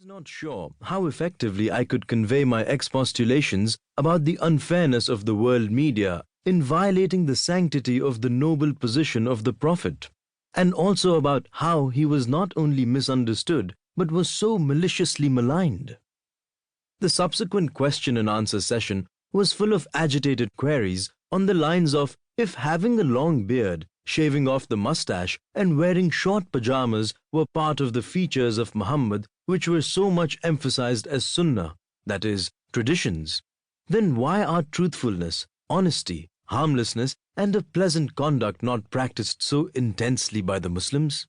not sure how effectively I could convey my expostulations about the unfairness of the world media in violating the sanctity of the noble position of the Prophet, and also about how he was not only misunderstood but was so maliciously maligned. The subsequent question and answer session was full of agitated queries on the lines of if having a long beard, shaving off the mustache, and wearing short pajamas were part of the features of Muhammad which were so much emphasized as sunnah, that is, traditions, then why are truthfulness, honesty, harmlessness, and a pleasant conduct not practiced so intensely by the Muslims?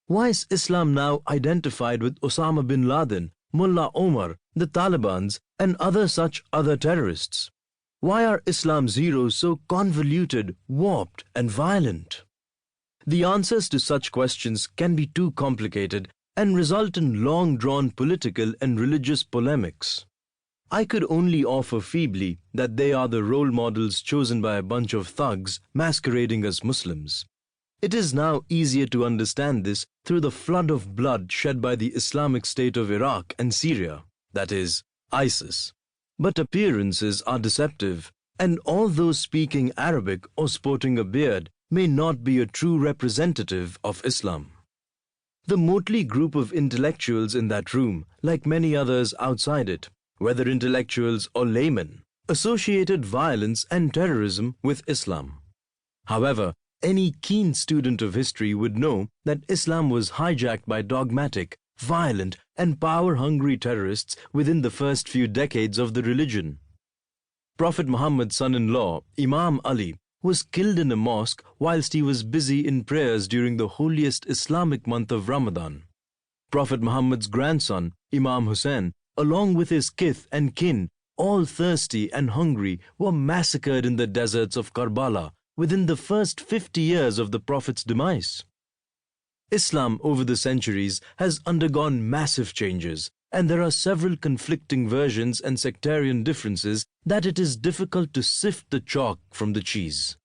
Why is Islam now identified with Osama bin Laden, Mullah Omar, the Talibans, and other terrorists? Why are Islam's heroes so convoluted, warped, and violent? The answers to such questions can be too complicated and result in long-drawn political and religious polemics. I could only offer feebly that they are the role models chosen by a bunch of thugs masquerading as Muslims. It is now easier to understand this through the flood of blood shed by the Islamic State of Iraq and Syria, that is, ISIS. But appearances are deceptive, and all those speaking Arabic or sporting a beard may not be a true representative of Islam. The motley group of intellectuals in that room, like many others outside it, whether intellectuals or laymen, associated violence and terrorism with Islam. However, any keen student of history would know that Islam was hijacked by dogmatic, violent, and power-hungry terrorists within the first few decades of the religion. Prophet Muhammad's son-in-law, Imam Ali, was killed in a mosque whilst he was busy in prayers during the holiest Islamic month of Ramadan. Prophet Muhammad's grandson, Imam Hussain, along with his kith and kin, all thirsty and hungry, were massacred in the deserts of Karbala within the first 50 years of the Prophet's demise. Islam over the centuries has undergone massive changes, and there are several conflicting versions and sectarian differences that it is difficult to sift the chalk from the cheese.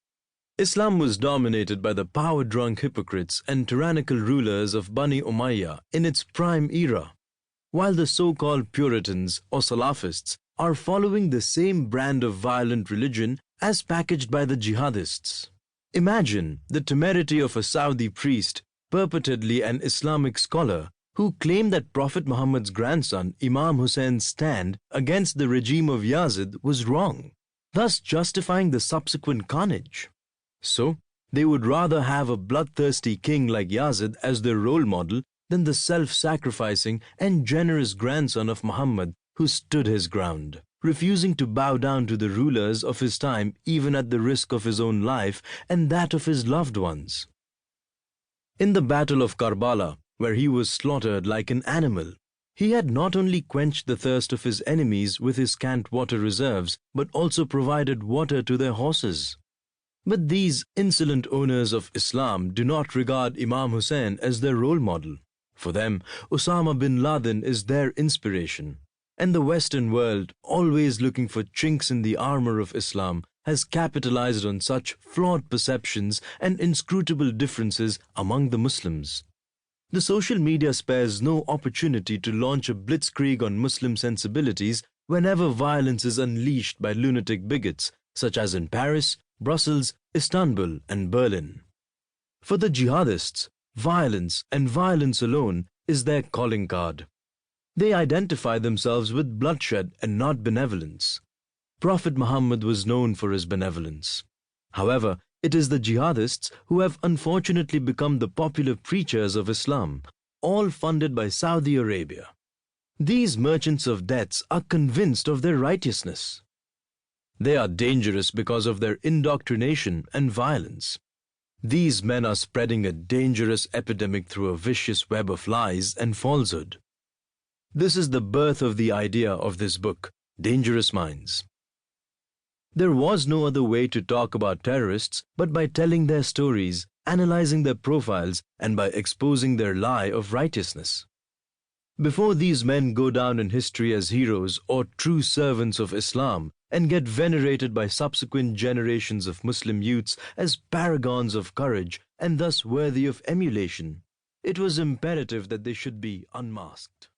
Islam was dominated by the power-drunk hypocrites and tyrannical rulers of Bani Umayyah in its prime era, while the so-called Puritans or Salafists are following the same brand of violent religion as packaged by the jihadists. Imagine the temerity of a Saudi priest, purportedly an Islamic scholar, who claimed that Prophet Muhammad's grandson Imam Hussein's stand against the regime of Yazid was wrong, thus justifying the subsequent carnage. So, they would rather have a bloodthirsty king like Yazid as their role model than the self-sacrificing and generous grandson of Muhammad who stood his ground, refusing to bow down to the rulers of his time even at the risk of his own life and that of his loved ones. In the Battle of Karbala, where he was slaughtered like an animal, he had not only quenched the thirst of his enemies with his scant water reserves, but also provided water to their horses. But these insolent owners of Islam do not regard Imam Hussain as their role model. For them, Osama bin Laden is their inspiration. And the Western world, always looking for chinks in the armor of Islam, has capitalized on such flawed perceptions and inscrutable differences among the Muslims. The social media spares no opportunity to launch a blitzkrieg on Muslim sensibilities whenever violence is unleashed by lunatic bigots, such as in Paris, Brussels, Istanbul, and Berlin. For the jihadists, violence and violence alone is their calling card. They identify themselves with bloodshed and not benevolence. Prophet Muhammad was known for his benevolence. However, it is the jihadists who have unfortunately become the popular preachers of Islam, all funded by Saudi Arabia. These merchants of deaths are convinced of their righteousness. They are dangerous because of their indoctrination and violence. These men are spreading a dangerous epidemic through a vicious web of lies and falsehood. This is the birth of the idea of this book, Dangerous Minds. There was no other way to talk about terrorists but by telling their stories, analyzing their profiles, and by exposing their lie of righteousness. Before these men go down in history as heroes or true servants of Islam and get venerated by subsequent generations of Muslim youths as paragons of courage and thus worthy of emulation, it was imperative that they should be unmasked.